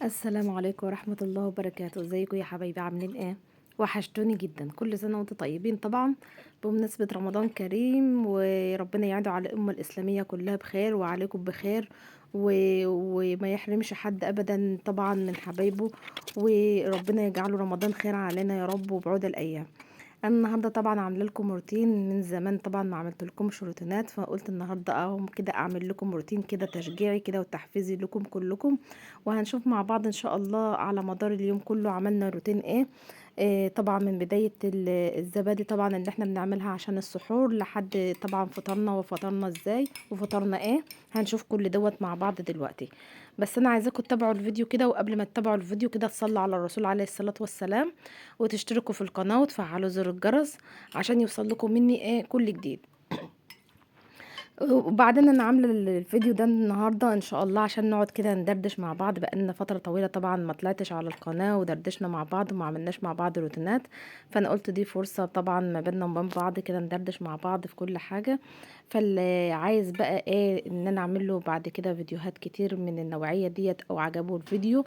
السلام عليكم ورحمة الله وبركاته. ازيكم يا حبايبي؟ عاملين ايه؟ وحشتوني جدا. كل سنة وانتم طيبين طبعا بمناسبة رمضان كريم، وربنا يعيده على الأمة الإسلامية كلها بخير وعليكم بخير و... وما يحرمش حد أبدا طبعا من حبايبه، وربنا يجعله رمضان خير علينا يا رب وبعود الأيام. انا النهارده طبعا عامله لكم روتين من زمان، طبعا ما عملت لكمش روتينات، فقلت النهارده اقوم كده اعمل لكم روتين كده تشجيعي كده وتحفيزي لكم كلكم. وهنشوف مع بعض ان شاء الله على مدار اليوم كله عملنا روتين ايه. طبعا من بداية الزبادي طبعا اللي احنا بنعملها عشان السحور لحد طبعا فطرنا وفطرنا ازاي وفطرنا ايه. هنشوف كل دوت مع بعض دلوقتي. بس انا عايزاكم تتابعوا الفيديو كده، وقبل ما تتابعوا الفيديو كده تصلوا على الرسول عليه الصلاة والسلام، وتشتركوا في القناة وتفعلوا زر الجرس عشان يوصل لكم مني ايه كل جديد. وبعدين انا عامله الفيديو ده النهارده ان شاء الله عشان نقعد كده ندردش مع بعض، بقالنا فتره طويله طبعا ما طلعتش على القناه ودردشنا مع بعض وما عملناش مع بعض روتينات. فانا قلت دي فرصه طبعا ما بيننا وبين بعض كده ندردش مع بعض في كل حاجه. فاللي عايز بقى ايه ان انا اعمل له بعد كده فيديوهات كتير من النوعيه ديت او عجبه الفيديو،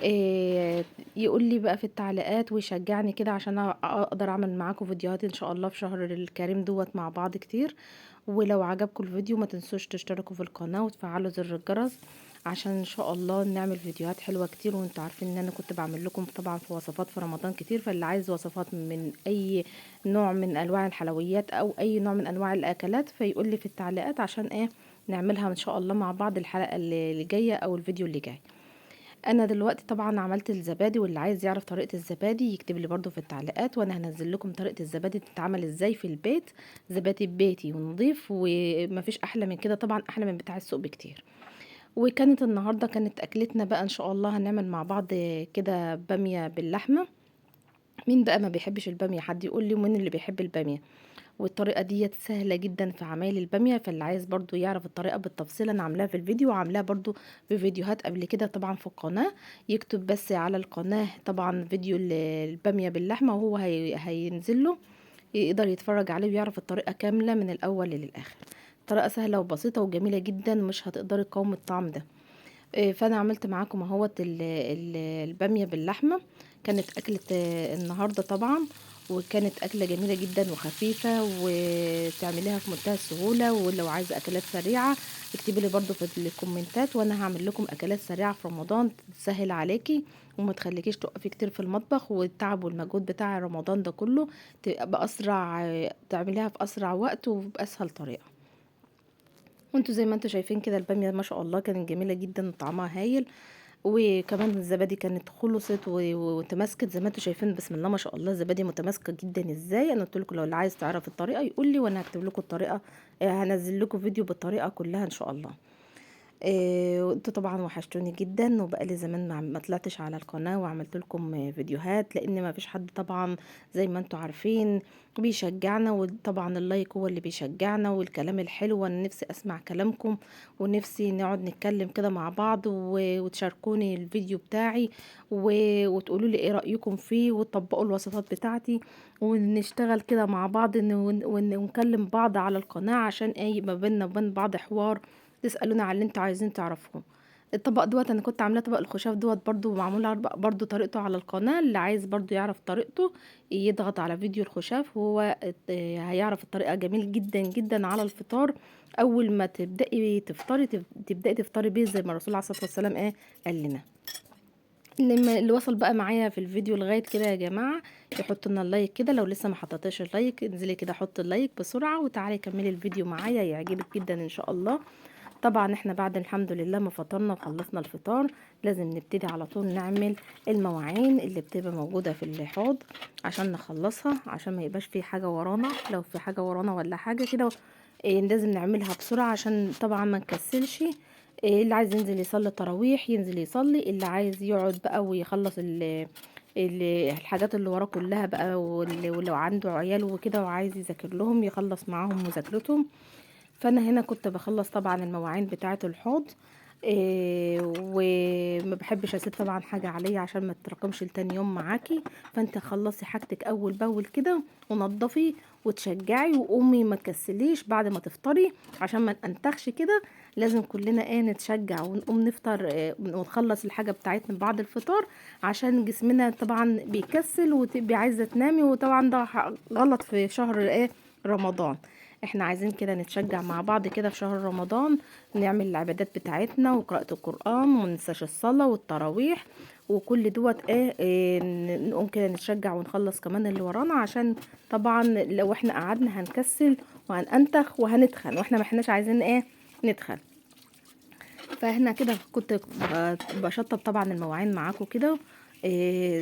إيه يقول لي بقى في التعليقات ويشجعني كده عشان اقدر اعمل معاكم فيديوهات ان شاء الله في شهر الكريم دوت مع بعض كتير. ولو عجبكم الفيديو ما تنسوش تشتركوا في القناة وتفعلوا زر الجرس عشان ان شاء الله نعمل فيديوهات حلوة كتير. وانتوا عارفين ان انا كنت بعمل لكم طبعا في وصفات في رمضان كتير، فاللي عايز وصفات من اي نوع من انواع الحلويات او اي نوع من انواع الاكلات فيقول لي في التعليقات عشان ايه نعملها ان شاء الله مع بعض الحلقة اللي جاية او الفيديو اللي جاي. انا دلوقتي طبعا عملت الزبادي، واللي عايز يعرف طريقة الزبادي يكتب لي برضو في التعليقات، وانا هنزل لكم طريقة الزبادي تتعمل ازاي في البيت. زبادي بيتي ونضيف ومفيش احلى من كده، طبعا احلى من بتاع السوق بكتير. وكانت النهاردة كانت اكلتنا بقى ان شاء الله هنعمل مع بعض كده بامية باللحمة. مين بقى ما بيحبش البامية؟ حد يقول لي مين اللي بيحب البامية؟ والطريقة ديت سهلة جدا في عمايل البامية، فاللي عايز برضو يعرف الطريقة بالتفصيل انا عاملاها في الفيديو وعاملاها برضو في فيديوهات قبل كده طبعا في القناة. يكتب بس على القناة طبعا فيديو البامية باللحمة وهو هينزل له، يقدر يتفرج عليه ويعرف الطريقة كاملة من الأول للآخر. طريقة سهلة وبسيطة وجميلة جدا، مش هتقدري تقاومي الطعم ده. فانا عملت معاكم اهوت الباميه باللحمه. كانت اكله النهارده طبعا، وكانت اكله جميله جدا وخفيفه وتعمليها في منتهى السهوله. ولو عايزه اكلات سريعه اكتبي لي برضو في الكومنتات، وانا هعمل لكم اكلات سريعه في رمضان تسهل عليكي وما تخليكيش تقفي كتير في المطبخ، والتعب والمجهود بتاع رمضان ده كله تبقى باسرع، تعمليها في اسرع وقت وباسهل طريقه. وانتوا زي ما انتوا شايفين كده الباميه ما شاء الله كانت جميله جدا وطعمها هايل. وكمان الزبادي كانت خلصت وتماسكت زي ما انتوا شايفين، بسم الله ما شاء الله الزبادي متماسكه جدا ازاي. انا قلت لكم لو اللي عايز تعرف الطريقه يقول لي وانا هكتب لكم الطريقه. هنزل لكم فيديو بالطريقه كلها ان شاء الله. وانتوا طبعا وحشتوني جدا، وبقالي زمان ما طلعتش على القناة وعملت لكم فيديوهات، لان ما فيش حد طبعا زي ما انتوا عارفين بيشجعنا. وطبعا اللايك هو اللي بيشجعنا والكلام الحلو، وانا نفسي اسمع كلامكم ونفسي نقعد نتكلم كده مع بعض وتشاركوني الفيديو بتاعي وتقولوا لي ايه رأيكم فيه وتطبقوا الوصفات بتاعتي، ونشتغل كده مع بعض ونكلم بعض على القناة عشان ايه ما بيننا وبين بعض حوار، تسألونا على اللي انتوا عايزين تعرفوه. الطبق دوت انا كنت عاملاه طبق الخشاف دوت برضو معمول برضو طريقته على القناة. اللي عايز برضو يعرف طريقته يضغط على فيديو الخشاف، وهو هيعرف الطريقة جميل جدا جدا على الفطار. اول ما تبدأي تفطري تبدأي تفطري بيه زي ما الرسول عليه الصلاة والسلام ايه قال لنا. اللي وصل بقى معايا في الفيديو لغاية كده يا جماعة يحط لنا اللايك كده، لو لسه ما حطيتش اللايك انزلي كده حط اللايك بسرعة وتعالي كملي الفيديو معايا يعجبك جدا ان شاء الله. طبعا احنا بعد الحمد لله ما فطرنا وخلصنا الفطار لازم نبتدي على طول نعمل المواعين اللي بتبقى موجودة في الحوض عشان نخلصها، عشان ما يبقاش في حاجة ورانا. لو في حاجة ورانا ولا حاجة كده لازم نعملها بسرعة عشان طبعا ما نكسلش. اللي عايز ينزل يصلي التراويح ينزل يصلي، اللي عايز يقعد بقى ويخلص الحاجات اللي وراه كلها بقى، ولو عنده عيال وكده وعايز يذاكر لهم يخلص معاهم مذاكرتهم. فانا هنا كنت بخلص طبعا المواعين بتاعه الحوض. وما بحبش اسيب طبعا حاجه عليا عشان ما تتراكمش لتاني يوم معاكي. فانت خلصي حاجتك اول باول كده ونضفي وتشجعي، وقومي ما تكسليش بعد ما تفطري عشان ما ننتخش كده. لازم كلنا نتشجع ونقوم نفطر ونخلص الحاجة بتاعتنا بعد الفطار، عشان جسمنا طبعا بيكسل وتبقي عايزة تنامي، وطبعا ده غلط في شهر رمضان. احنا عايزين كده نتشجع مع بعض كده في شهر رمضان، نعمل العبادات بتاعتنا وقراءة القرآن، ومننساش الصلاة والتراويح وكل دوت نقوم كده نتشجع ونخلص كمان اللي ورانا، عشان طبعا لو احنا قعدنا هنكسل وهننتخ وهنتخن، واحنا ما احناش عايزين نتخن. فاحنا كده كنت بشطب طبعا المواعين معاكم كده.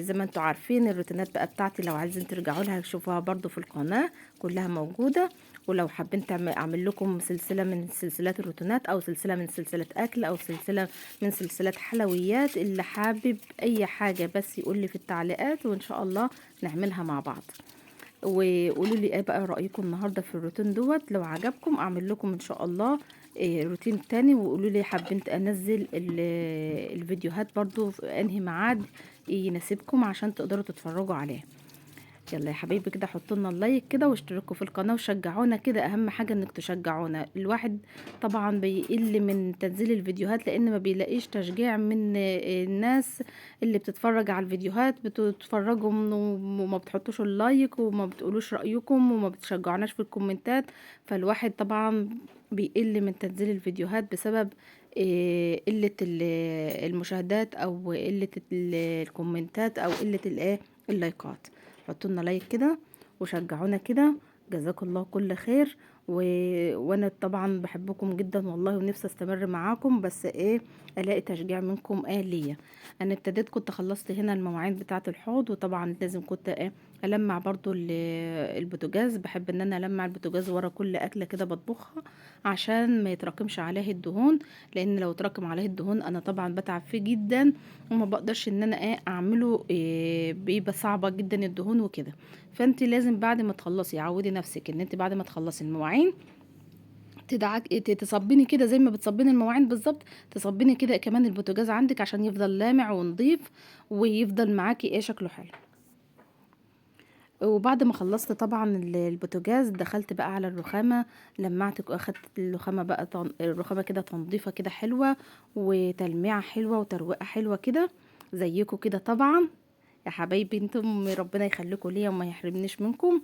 زي ما انتوا عارفين الروتينات بقى بتاعتي، لو عايزين ترجعوا لها تشوفوها برضو في القناة كلها موجودة. ولو حابين اعمل لكم سلسلة من سلسلات الروتينات، او سلسلة من سلسلة اكل، او سلسلة من سلسلات حلويات، اللي حابب اي حاجة بس يقول لي في التعليقات، وان شاء الله نعملها مع بعض. وقولوا لي ايه بقى رأيكم النهارده في الروتين دوت. لو عجبكم اعمل لكم ان شاء الله روتين تاني، وقولوا لي حابين انزل الفيديوهات برضو في انهي ميعاد يناسبكم عشان تقدروا تتفرجوا عليه. يلا يا حبايبي كده حطوا لنا اللايك كده، واشتركوا في القناه وشجعونا كده، اهم حاجه انك تشجعونا. الواحد طبعا بيقل من تنزيل الفيديوهات لان ما بيلاقيش تشجيع من الناس اللي بتتفرج على الفيديوهات، بتتفرجوا وما بتحطوش اللايك وما بتقولوش رايكم وما بتشجعوناش في الكومنتات. فالواحد طبعا بيقل من تنزيل الفيديوهات بسبب قله المشاهدات، او قله الكومنتات، او قله اللايكات. حطوا لنا لايك كده وشجعونا كده، جزاكم الله كل خير. وانا طبعا بحبكم جدا والله، ونفسي استمر معاكم، بس الاقي تشجيع منكم ليا. انا ابتديت كنت خلصت هنا المواعين بتاعه الحوض، وطبعا لازم كنت المع برضو البوتاجاز. بحب ان انا المع البوتاجاز ورا كل اكله كده بطبخها، عشان ما يتراكمش عليه الدهون، لان لو تراكم عليه الدهون انا طبعا بتعب فيه جدا، وما بقدرش ان انا اعمله، بيبقى صعبه جدا الدهون وكده. فانت لازم بعد ما تخلصي عودي نفسك ان انت بعد ما تخلصي المواعين تصبيني كده زي ما بتصبيني المواعين بالظبط، تصبيني كده كمان البوتاجاز عندك عشان يفضل لامع ونضيف، ويفضل معاكي شكله حلو. وبعد ما خلصت طبعا البوتاجاز، دخلت بقى على الرخامة، لمعت اخدت الرخامة بقى الرخامة كده تنظيفة كده حلوة، وتلميعة حلوة وتروقة حلوة كده زيكم كده طبعا يا حبايبي. انتم ربنا يخليكم ليا وما يحرمنيش منكم.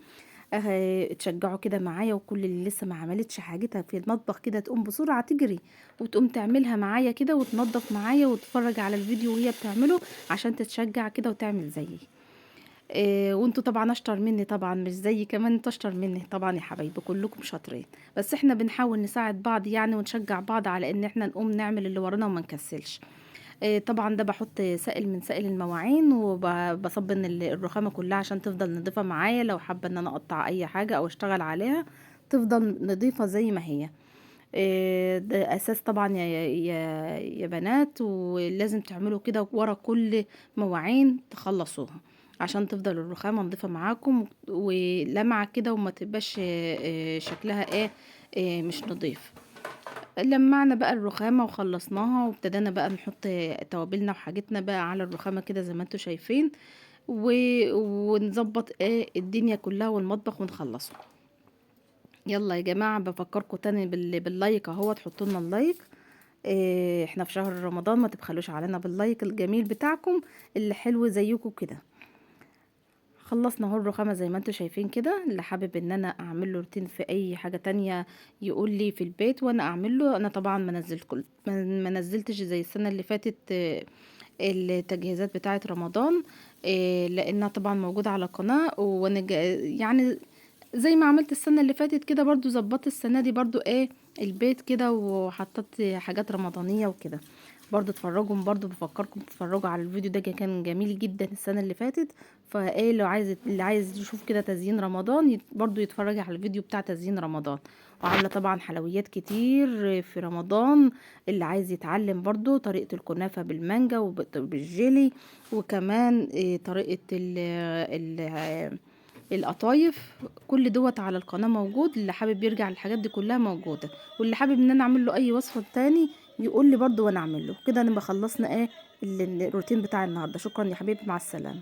تشجعوا كده معايا، وكل اللي لسه ما عملتش حاجتها في المطبخ كده تقوم بسرعة تجري وتقوم تعملها معايا كده، وتنظف معايا وتتفرج على الفيديو وهي بتعمله، عشان تتشجع كده وتعمل زيي. وانتوا طبعا اشطر مني طبعا، مش زي كمان انتوا اشطر مني طبعا يا حبايبي، كلكم شاطرين، بس احنا بنحاول نساعد بعض يعني، ونشجع بعض على ان احنا نقوم نعمل اللي ورانا وما نكسلش. طبعا ده بحط سائل من سائل المواعين، وبصبن الرخامه كلها عشان تفضل نضيفه معايا، لو حابه ان انا اقطع اي حاجه او اشتغل عليها تفضل نضيفه زي ما هي. ده اساس طبعا يا بنات، ولازم تعملوا كده ورا كل مواعين تخلصوها، عشان تفضل الرخامه نضيفه معاكم ولمعه كده، وما تبقاش شكلها مش نضيف. لمعنا بقى الرخامة وخلصناها، وابتدينا بقى نحط توابلنا وحاجتنا بقى على الرخامة كده زي ما انتوا شايفين، و... ونظبط الدنيا كلها والمطبخ ونخلصه. يلا يا جماعة بفكركم تاني باللايك اهو، تحطوا لنا اللايك. احنا في شهر رمضان، ما تبخلوش علينا باللايك الجميل بتاعكم اللي حلو زيكم كده. خلصنا اهو الرخامه زي ما انتوا شايفين كده. اللي حابب ان انا اعمل له روتين في اي حاجه تانية يقول لي في البيت وانا اعمل له. انا طبعا ما نزلتش زي السنه اللي فاتت التجهيزات بتاعه رمضان، لانها طبعا موجوده على القناه، وانا يعني زي ما عملت السنه اللي فاتت كده برضو ظبطت السنه دي برضو البيت كده، وحطيت حاجات رمضانيه وكده. برضو اتفرجوا، برضو بفكركم تتفرجوا على الفيديو ده، كان جميل جدا السنه اللي فاتت. لو اللي عايز يشوف كده تزيين رمضان برضو يتفرج على الفيديو بتاع تزيين رمضان. وعامله طبعا حلويات كتير في رمضان، اللي عايز يتعلم برضو طريقه الكنافه بالمانجا وبالجيلي، وكمان طريقه القطايف. كل دوت على القناه موجود، اللي حابب يرجع للحاجات دي كلها موجوده، واللي حابب ان انا اعمل له اي وصفه تاني يقول لي برضو وانا اعمل له كده. انا بخلصنا الروتين بتاع النهارده. شكرا يا حبيبي، مع السلامه.